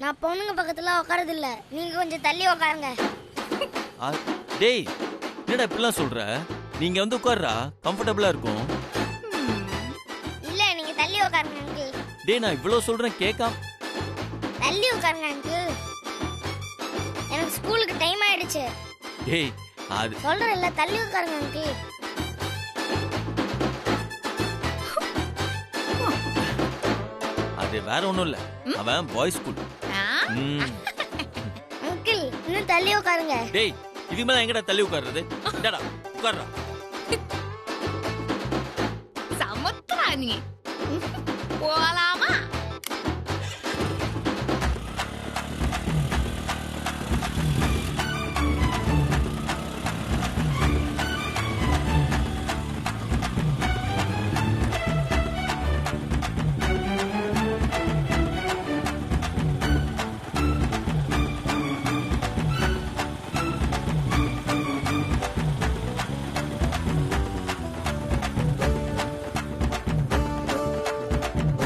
நான் பொண்ணுங்க பக்கத்துல உட்காரது இல்ல, நீங்க கொஞ்சம் தள்ளி உட்காருங்க. டேய் என்னடா இப்படிலாம் சொல்ற? நீங்க வந்து உட்கார்றா, கம்ஃபர்டபுளா இருக்கும். இல்ல நீங்க தள்ளி உட்காருங்க அங்கிள். டேய் நான் இவ்வளவு சொல்றேன் கேட்காம. தள்ளி உட்காருங்க அங்கிள், எனக்கு ஸ்கூலுக்கு டைம் ஆயிடுச்சு. டேய் அது சொல்றேன் இல்ல, தள்ளி உட்காருங்க அங்கிள். அது வேற ஒண்ணும் இல்ல, அவன் பாய்ஸ் ஸ்கூல். அங்கிள் இன்னும் தள்ளி உட்காருங்க. டேய் இது மேல எங்கடா தள்ளி உட்கார்றது? டேடா உட்கார்றா. சமத்ரா நீ. போலாமா?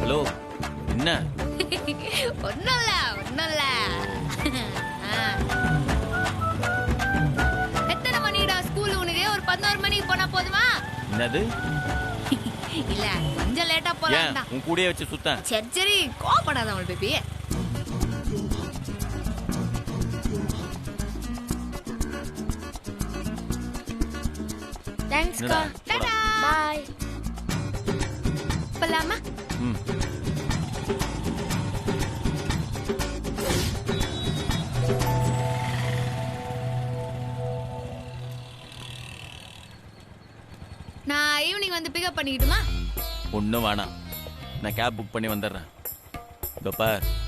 ஹலோ என்ன? ஒண்ணுல்ல ஒண்ணுல்ல. எத்தனை மணிடா ஸ்கூல் உனக்கு? ஒரு 11 மணிக்கு போனா போதுமா? என்னது? இல்ல கொஞ்சம் லேட்டா ஏன் போலாம் தான். உன் கூடயே வச்சு சுத்தேன்? சரி சரி கோபப்படாத அவள் பேபி. தேங்க்ஸ் என்னடா? கா. டாடா. பாய். போலாமா? ம். நான் ஈவினிங் வந்து பிக்கப் பண்ணிக்கிட்டுமா? ஒன்றும் வேணாம், நான் கேப் புக் பண்ணி வந்துடுறேன். இதோப்பா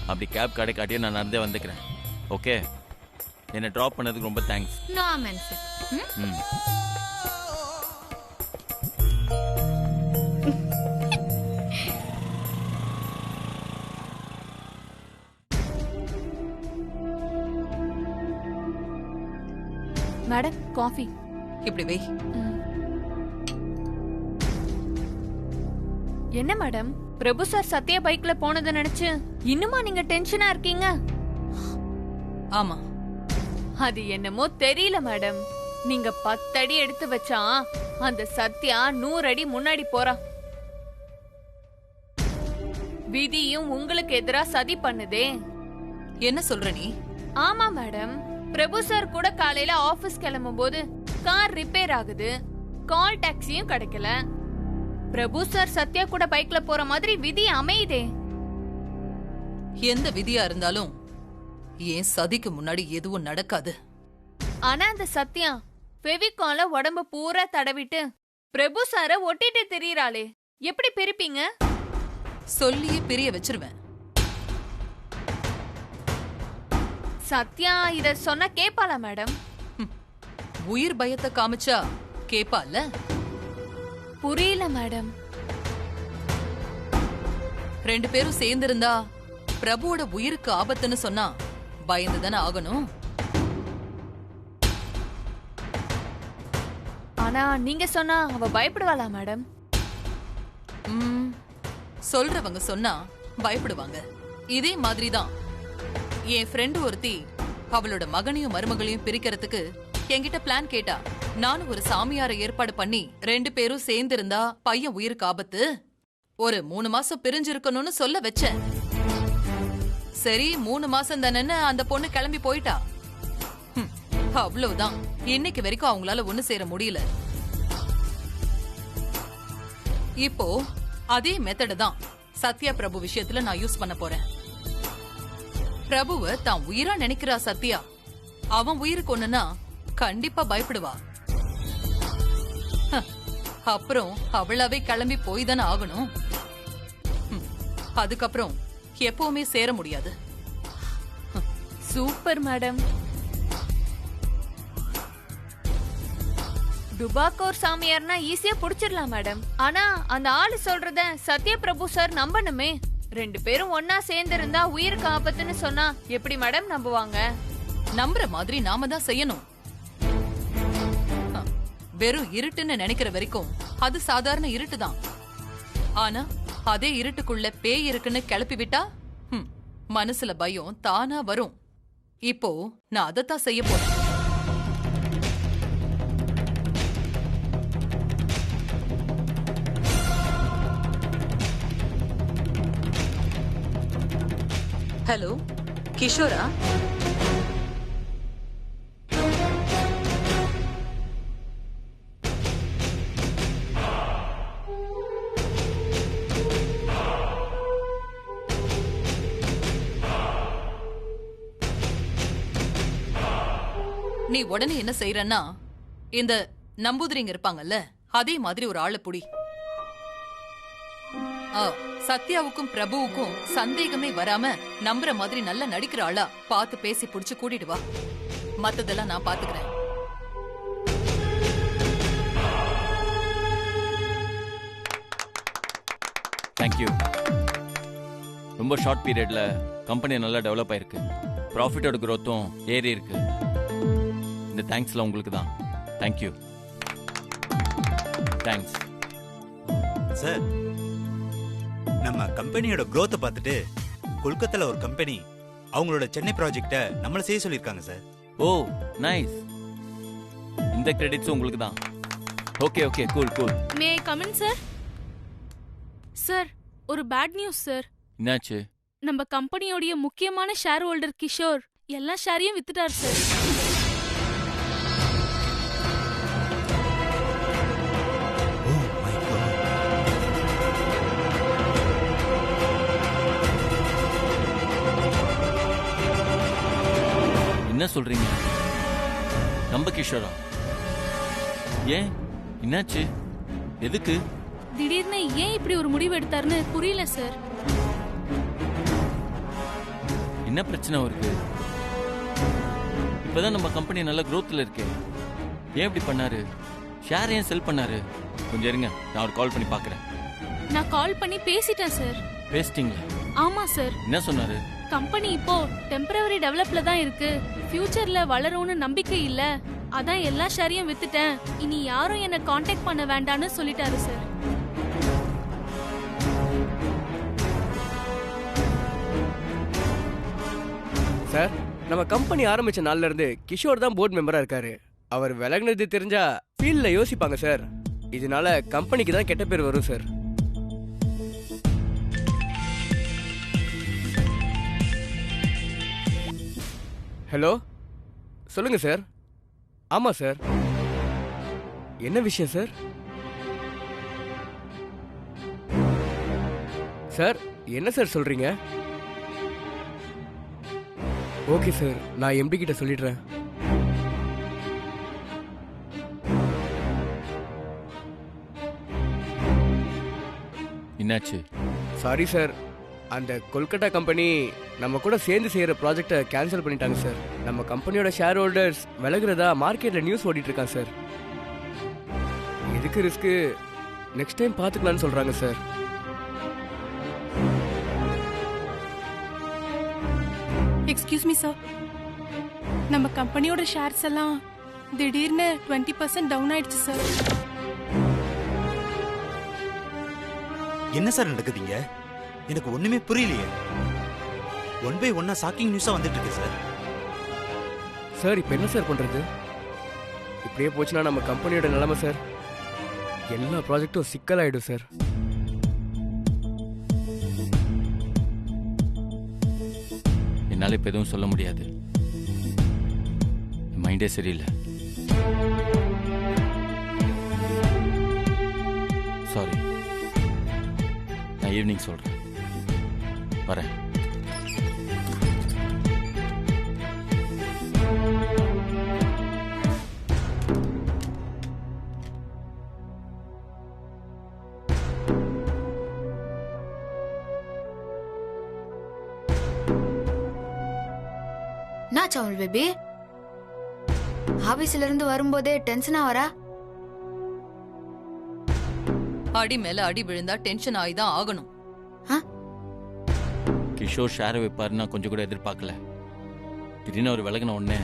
அப்படி கேப் கடை காட்டியே நான் நடந்தே வந்துக்கிறேன். ஓகே, என்னை ட்ராப் பண்ணதுக்கு ரொம்ப தேங்க்ஸ். No mention. ம். Madam coffee. இப்படி வை. என்ன மேடம், பிரபு சார் சத்யா பைக்ல போனதை நினைச்சு இன்னுமா நீங்க டென்ஷனா இருக்கீங்க? ஆமா, அது என்னமோ தெரியல மேடம், நீங்க 10 அடி எடுத்து வச்சா அந்த சத்யா 100 அடி முன்னாடி போறா. விதியும் உங்களுக்கு எதிரா சதி பண்ணுதே. என்ன சொல்ற நீ? ஆமா மேடம், பிரபு சார் கூட காலையில ஆபீஸ் கிளம்பும் போது கார் ரிப்பேர் ஆகுது, கால் டாக்ஸியும் கிடைக்கல. பிரபு சார் சத்யா கூட பைக்ல போற மாதிரி விதி அமையுதே. எந்த விதியா இருந்தாலும் ஏன் சதிக்கு முன்னாடி எதுவும் நடக்காது. ஆனா அந்த சத்யா ஃபெவிகால உடம்பு பூரா தடவிட்டு பிரபு சார ஒட்டிட்டு தெரியறாளே, எப்படி பிரிப்பீங்க? சொல்லியே பிரிய வச்சிருவேன். சத்யா இத சொன்னா கேப்பாளா மேடம்? உயிர் பயத்தை காமிச்சா கேப்பால. புரியல மேடம். 2 பேரும் சேர்ந்திருந்தா பிரபுவோட உயிருக்கு ஆபத்துன்னு சொன்னா பயந்துதானே ஆகணும். ஆனா நீங்க சொன்னா அவ பயப்படுவாளா மேடம்? சொல்றவங்க சொன்னா பயப்படுவாங்க. இதே மாதிரிதான் என் ஃப்ரெண்டு ஒருத்தி அவளோட மகனையும் மருமகளையும் பிரிக்கிறதுக்கு என்கிட்ட பிளான் கேட்டா. நானும் ஒரு சாமியார ஏற்பாடு பண்ணி 2 பேரும் சேர்ந்திருந்தா பையன் உயிருக்கு ஆபத்து, ஒரு 3 மாசம் பிரிஞ்சிருக்கணும்னு சொல்ல வச்சேன். சரி 3 மாசம் தானேன்னு அந்த பொண்ணு கிளம்பி போயிட்டா. அவ்வளவுதான், இன்னைக்கு வரைக்கும் அவங்களால ஒண்ணு சேர முடியல. இப்போ அதே மெத்தட தான் சத்யா பிரபு விஷயத்துல நான் யூஸ் பண்ண போறேன். பிரபுவ தான் உயிரா நினைக்கிறா சத்யா. அவன் உயிருக்கு ஒண்ணுன்னா கண்டிப்பா பயப்படுவா. அப்புறம் அவளாவே கிளம்பி போய் தானே ஆகணும். அதுக்கப்புறம் எப்பவுமே சேர முடியாது. Super madam. டுபாக்கோர் சாமியார்னா ஈஸியா புடிச்சிடலாம் மேடம். ஆனா அந்த ஆளு சொல்றத சத்யா பிரபு சார் நம்பணுமே. 2 பேரும் ஒன்னா சேர்ந்து இருந்தா உயிருக்கு ஆபத்துன்னு சொன்னா எப்படி மேடம் நம்புவாங்க? நம்புற மாதிரி நாம தான் செய்யணும். வெறும் இருட்டுன்னு நினைக்கிற வரைக்கும் அது சாதாரண இருட்டு தான். ஆனா அதே இருட்டுக்குள்ள பேய் இருக்குன்னு கிளப்பி விட்டா மனசுல பயம் தானா வரும். இப்போ நான் அதைத்தான் செய்ய போறேன். ஹலோ, கிஷோரா? நீ உடனே என்ன செய்யறன்னா, இந்த நம்பூதிரிங்க இருப்பாங்கல்ல, அதே மாதிரி ஒரு ஆளை புடி. சத்யாவுக்கும் பிரபுவுக்கும் சந்தேகமே வராம நம்புற மாதிரி நல்லா நடிக்கிற ஆளா பார்த்து பேசி புடிச்சு கூட்டிட்டு வா. மத்ததெல்லாம் நான் பாத்துக்கிறேன். தேங்க்யூ. ரொம்ப ஷார்ட் பீரியட்ல கம்பெனி நல்லா டெவலப் ஆயிருக்கு. ப்ராஃபிட்டோட growth-ம் ஏறி இருக்கு. இந்த தேங்க்ஸ்ல உங்களுக்கு தான். தேங்க்யூ. Thanks sir. நம்ம கம்பெனியோட growth பார்த்துட்டு கொல்கத்தால ஒரு கம்பெனி அவங்களோட சென்னை ப்ராஜெக்ட்டை நம்மள செய்ய சொல்லிருக்காங்க சார். ஓ நைஸ். இந்த கிரெடிட்ஸ் உங்களுக்கு தான். Okay okay, cool cool. May I come in sir? Sir, ஒரு பேட் நியூஸ் சார். என்னாச்சு? நம்ம கம்பெனியோட முக்கியமான ஷேர் ஹோல்டர் கிஷோர் எல்லா ஷேரையும் வித்துட்டார் சார். என்ன சொல்றீங்க? நம்ம கிஷோரா? ஏன், என்னாச்சு? எதுக்கு? திடீர்னு ஏன் இப்படி ஒரு முடிவு எடுத்தாருன்னு புரியல சார். என்ன பிரச்சனை இருக்கு? இப்பதான் நம்ம கம்பெனி நல்ல growthல இருக்கு. ஏன் இப்படி பண்ணாரு? ஷேர் ஏன் செல் பண்ணாரு? கொஞ்சம் இருங்க, நான் ஒரு கால் பண்ணி பாக்குறேன். நான் கால் பண்ணி பேசிட்டேன் சார். பேசிட்டீங்களா? ஆமா சார். என்ன சொன்னாரு? கம்பெனி இப்போ டெம்பரவரி டெவலப்ல தான் இருக்கு, ஃபியூச்சர்ல வளரும்னு நம்பிக்கை இல்ல, அதான் எல்லா ஷேரையும் வித்துட்டேன், இனி யாரும் என்ன காண்டாக்ட் பண்ண வேண்டாம்னு சொல்லிட்டாரு சார். சார், நம்ம கம்பெனி ஆரம்பிச்ச நாள்ல இருந்து கிஷோர் தான் போர்டு மெம்பரா இருக்காரு. அவர் விலகினது தெரிஞ்சா ஃபீல்ட்ல யோசிப்பாங்க சார். இதனால கம்பெனிக்கு தான் கெட்ட பேர் வரும் சார். ஹலோ, சொல்லுங்க சார். ஆமா சார். என்ன விஷயம் சார்? சார், என்ன சார் சொல்றீங்க? ஓகே சார், நான் எம்டி கிட்ட சொல்லிடுறேன். என்னாச்சு? சாரி சார், அந்த கொல்கட்டா கம்பெனி நம்ம கூட சேர்ந்து செய்யற ப்ராஜெக்டை கேன்சல் பண்ணிட்டாங்க சார். நம்ம கம்பெனியோட ஷேர் ஹோல்டர்ஸ் விலகுறதா மார்க்கெட்ல நியூஸ் ஓடிட்டு இருக்காங்க சார். எதுக்கு ரிஸ்க், நெக்ஸ்ட் டைம் பார்த்துக்கலாம்னு சொல்றாங்க சார். எக்ஸ்கியூஸ் மீ சார், நம்ம கம்பெனியோட ஷேர்ஸ் எல்லாம் திடீர்னு 20% டவுன் ஆயிடுச்சு சார். என்ன சார் நடக்குதுங்க? எனக்கு ஒண்ணுமே புரியலையே. ஒன் பை ஒன்னா ஷாக்கிங் நியூஸா வந்துட்டு இருக்கு சார். சார், இப்போ என்ன சார் பண்றது? இப்படியே போச்சுன்னா நம்ம கம்பெனியோட நிலைமை சார், எல்லா ப்ராஜெக்டும் சிக்கலாயிடும் சார். என்னால இப்ப எதுவும் சொல்ல முடியாது. மைண்டே சரியில்லை. சாரி, நான் ஈவினிங் சொல்றேன். வரேன். என்ன சவுல் பேபி, ஆபீஸ்ல இருந்து வரும்போதே டென்ஷனா வரா? அடி மேல அடி விழுந்தா டென்ஷன் ஆயிதான் ஆகணும். கிஷோர் ஷேர் வைப்பாருன்னா கொஞ்சம் கூட எதிர்பார்க்கல. திடீர்னு அவர் விலகின உடனே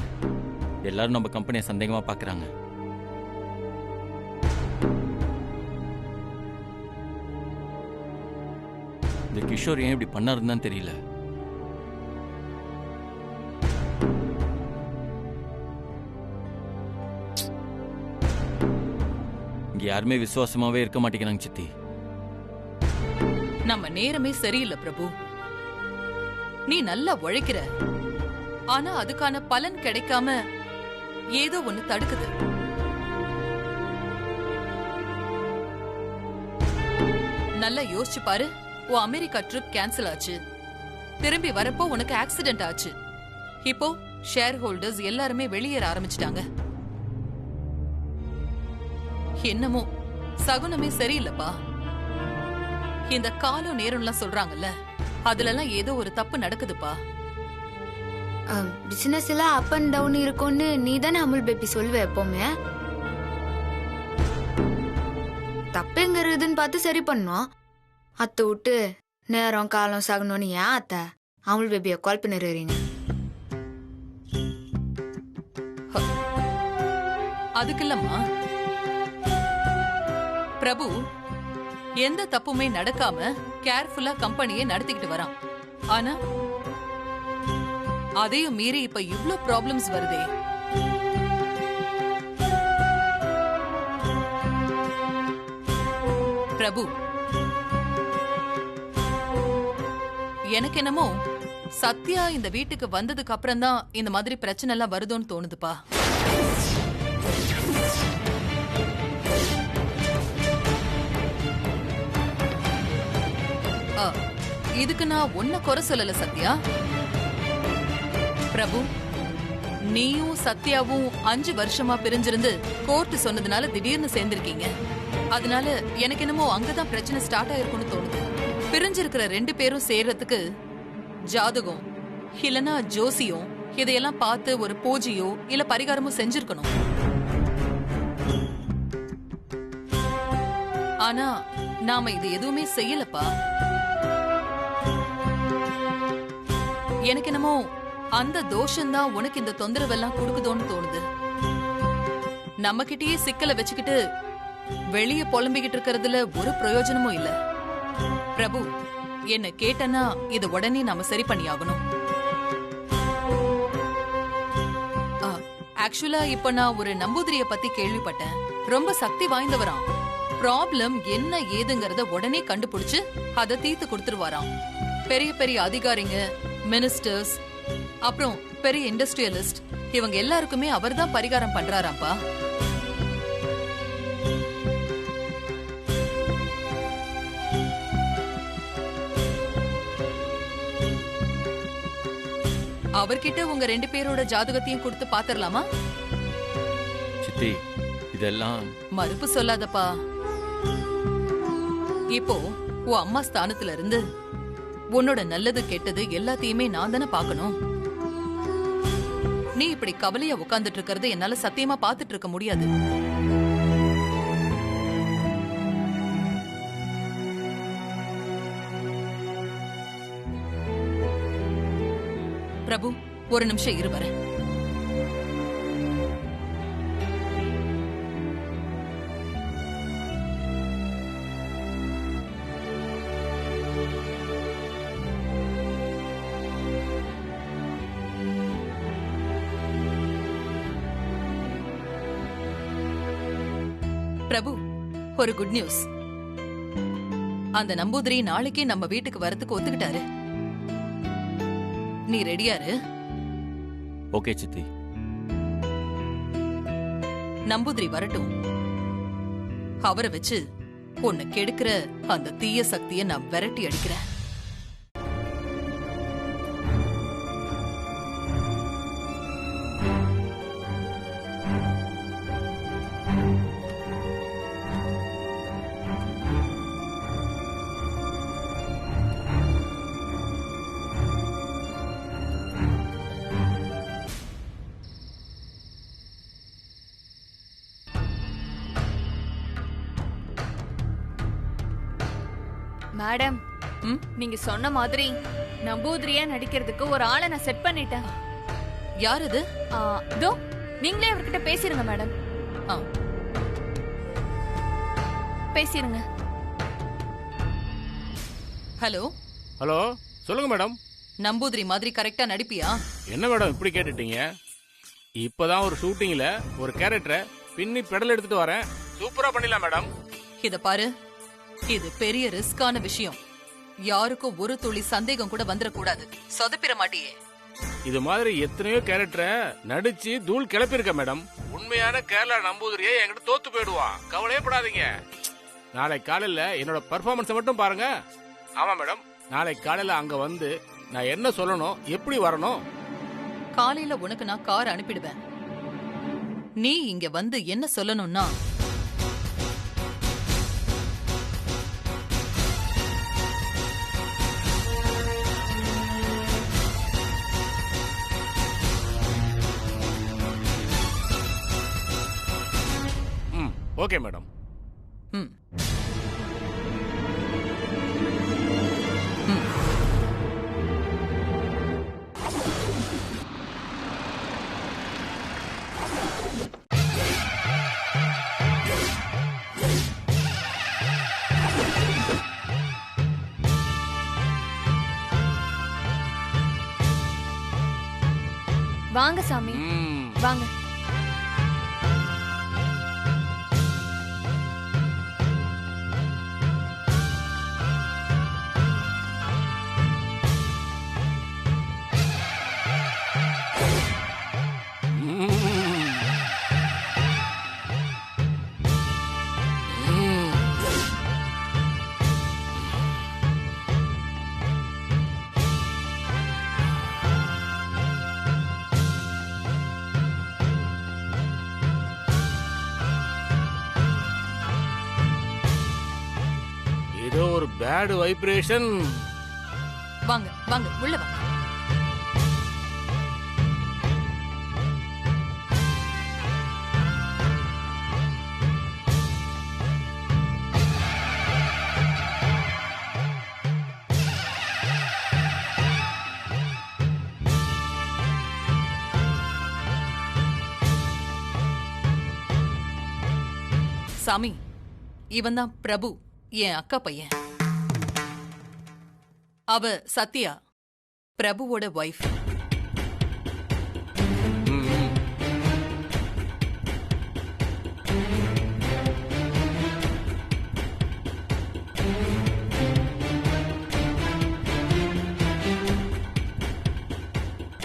எல்லாரும் நம்ம கம்பெனியை சந்தேகமா பாக்குறாங்க. இந்த கிஷோர் ஏன் இப்படி பண்ணாருன்னு தான் தெரியல. இங்க யாருமே விசுவாசமாவே இருக்க மாட்டேங்கிறாங்க சித்தி. நம்ம நேரமே சரியில்லை பிரபு. நீ நல்லா உழைக்கிற, ஆனா அதுக்கான பலன் கிடைக்காம ஏதோ ஒண்ணு தடுக்குது. நல்லா யோசிச்சு பாரு. உன் அமெரிக்கா ட்ரிப் கேன்சல் ஆச்சு. திரும்பி வரப்போ உனக்கு ஆக்சிடென்ட் ஆச்சு. இப்போ ஷேர் ஹோல்டர்ஸ் எல்லாருமே வெளியேற ஆரம்பிச்சிட்டாங்க. என்னமோ சகுனமே சரியில்லப்பா. இந்த காலம் நேரம்லாம் சொல்றாங்கல்ல, அதுலலாம் ஏதோ ஒரு தப்பு நடக்குதுப்பா. பிசினஸ் எல்லாம் அப் அண்ட் டவுன் இருக்கும்னு நீ தானே அமுல் பேபி சொல்லுவ எப்பவுமே. தப்புங்கிறதுன்னு பார்த்து சரி பண்ணோம். அத்தை விட்டு நேரம் காலம் சகணும்னு ஏன் அத்தை அமுல் பேபியை கால் பண்ணிடுறீங்க? அதுக்கு இல்லம்மா பிரபு, எந்த தப்புமே நடக்காம கேர்ஃபுல்லா கம்பெனியை நடத்திக்கிட்டு வரான். ஆனா அதையும் மீறி இப்ப இவ்ளோ ப்ராப்ளம்ஸ் வருதே. பிரபு, எனக்கு என்னமோ சத்யா இந்த வீட்டுக்கு வந்ததுக்கு அப்புறம் தான் இந்த மாதிரி பிரச்சனை எல்லாம் வருதோன்னு தோணுதுப்பா. இதுக்கு நான் ஒன்ன குறை சொல்லல சத்யா. பிரபு, நீயும் சத்யாவும் 5 வருஷமா பிரிஞ்சிருந்து கோர்ட் சொன்னதுனால திடீர்னு சேர்ந்திருக்கீங்க. அதனால எனக்கு என்னமோ அங்கதான் பிரச்சனை ஸ்டார்ட் ஆயிருக்கும்னு தோணுது. பிரிஞ்சிருக்கிற 2 பேரும் சேர்றதுக்கு ஜாதகம் இல்லனா ஜோசியம் இதையெல்லாம் பார்த்து ஒரு பூஜையோ இல்ல பரிகாரமோ செஞ்சிருக்கணும். ஆனா நாம இது எதுவுமே செய்யலப்பா. எனக்கு என்னமோ அந்த தோஷம்தான் உனக்கு இந்த தொந்தரவெல்லாம் கொடுக்குதோன்னு தோணுது. நம்ம கிட்டயே சிக்கலை வச்சுக்கிட்டு வெளிய புலம்பிக்கிட்டு இருக்கிறதுல ஒரு பிரயோஜனமும் இல்ல. பிரபு, என்ன கேட்டனா இத உடனே நாம சரி பண்ணி ஆகணும். ஆக்சுவலா இப்ப நான் ஒரு நம்பூதிரிய பத்தி கேள்விப்பட்டேன். ரொம்ப சக்தி வாய்ந்தவராம். ப்ராப்ளம் என்ன ஏதுங்கறத உடனே கண்டுபிடிச்சு அதை தீர்த்து கொடுத்துருவாராம். பெரிய பெரிய அதிகாரிங்க, மினிஸ்டர்ஸ், அப்புறம் பெரிய இண்டஸ்ட்ரியலிஸ்ட் இவங்க எல்லாருக்குமே அவர்தான் பரிகாரம் பண்றாராப்பா. அவர்கிட்ட உங்க 2 பேரோட ஜாதகத்தையும் கொடுத்து பாத்துரலாமா? சித்தி, இதெல்லாம் மறுப்பு சொல்லாதப்பா. இப்போ உன் அம்மா ஸ்தானத்துல இருந்து உன்னோட நல்லது கெட்டது எல்லாத்தையுமே நான் தானே பாக்கணும். நீ இப்படி கவலையா உட்கார்ந்துட்டு இருக்கிறது என்னால சத்தியமா பாத்துட்டு இருக்க முடியாது. பிரபு, ஒரு நிமிஷம் இரு வரேன். பிரபு, ஒரு குட் நியூஸ். அந்த நம்பூதிரி நாளைக்கே நம்ம வீட்டுக்கு வரதுக்கு ஒத்துக்கிட்டாரு. நீ ரெடியாரு? ஓகே சித்தி. நம்பூதிரி வரட்டும். அவரை வச்சு உன்னை கெடுக்கிற அந்த தீய சக்தியை நான் விரட்டி அடிக்கிறேன். மேடம், நீங்க சொன்ன மாதிரி நம்பூதிரியா நடிக்கிறதுக்கு ஒரு ஆளை நான் செட் பண்ணிட்டேன். யார் அது? இதோ நீங்களே அவர்கிட்ட பேசிருங்க மேடம். பேசிருங்க. ஹலோ ஹலோ, சொல்லுங்க மேடம். நம்பூதிரி மாதிரி கரெக்டா நடிப்பியா? என்ன மேடம் இப்படி கேட்டுட்டீங்க? இப்பதான் ஒரு ஷூட்டிங்ல ஒரு கேரக்டரை பின்னி பெடல் எடுத்துட்டு வரேன். சூப்பரா பண்ணிடலாம் மேடம். இத பாரு, இது பெரிய ரிஸ்கான விஷயம். யாருக்கும் ஒரு துளி சந்தேகம் கூட வந்துடக்கூடாது. சொதப்பிட மாட்டியே. இது மாதிரி எத்தனையோ கேரக்டரை நடிச்சு தூள் கிளப்பியிருக்க மேடம். உண்மையான கேரளா நம்பூதிரியே என்கிட்ட தோத்து போயிடுவான். கவலையே படாதீங்க. நாளை காலையில என்னோட பர்ஃபார்மன்ஸை மட்டும் பாருங்க. ஆமா மேடம், நாளை காலையில அங்க வந்து நான் என்ன சொல்லணும், எப்படி வரணும். காலையில உனக்கு நான் கார் அனுப்பிடுவேன். நீ இங்க வந்து என்ன சொல்லணும்னா, ஓகே மேடம். ம் வாங்க சாமி, வாங்க. ஏதோ ஒரு பேட் வைப்ரேஷன். வாங்க வாங்க, உள்ள வாங்க. சாமி, இவன் தான் பிரபு, என் அக்கா பையன். அவ சத்யா, பிரபுவோட வைஃப்.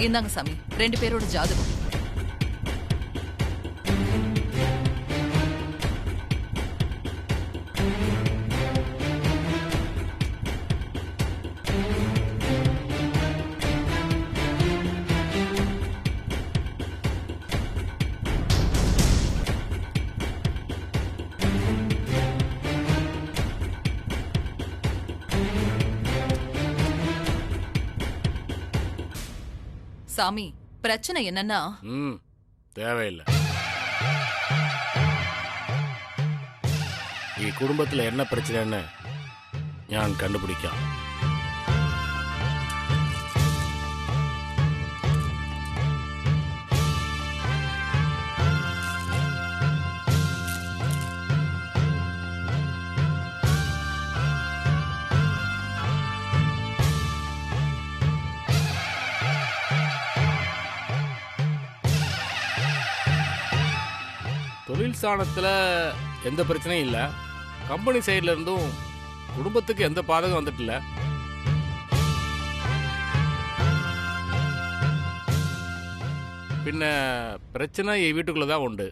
இந்தாங்க சாமி, 2 பேரோட ஜாதகம். சாமி, பிரச்சனை என்னன்னா, தேவையில்லை. ഈ കുടുംബത്തിൽ என்ன பிரச்சனைன்னு ഞാൻ കണ്ടുപിടിക്കാം. தொழில் ஸ்தானத்துல எந்த பிரச்சனையும் இல்லை. கம்பெனி சைட்ல இருந்தும் குடும்பத்துக்கு எந்த பாதகம் வந்துட்டு இல்ல. பின்ன பிரச்சனை வீட்டுக்குள்ளதான் உண்டு.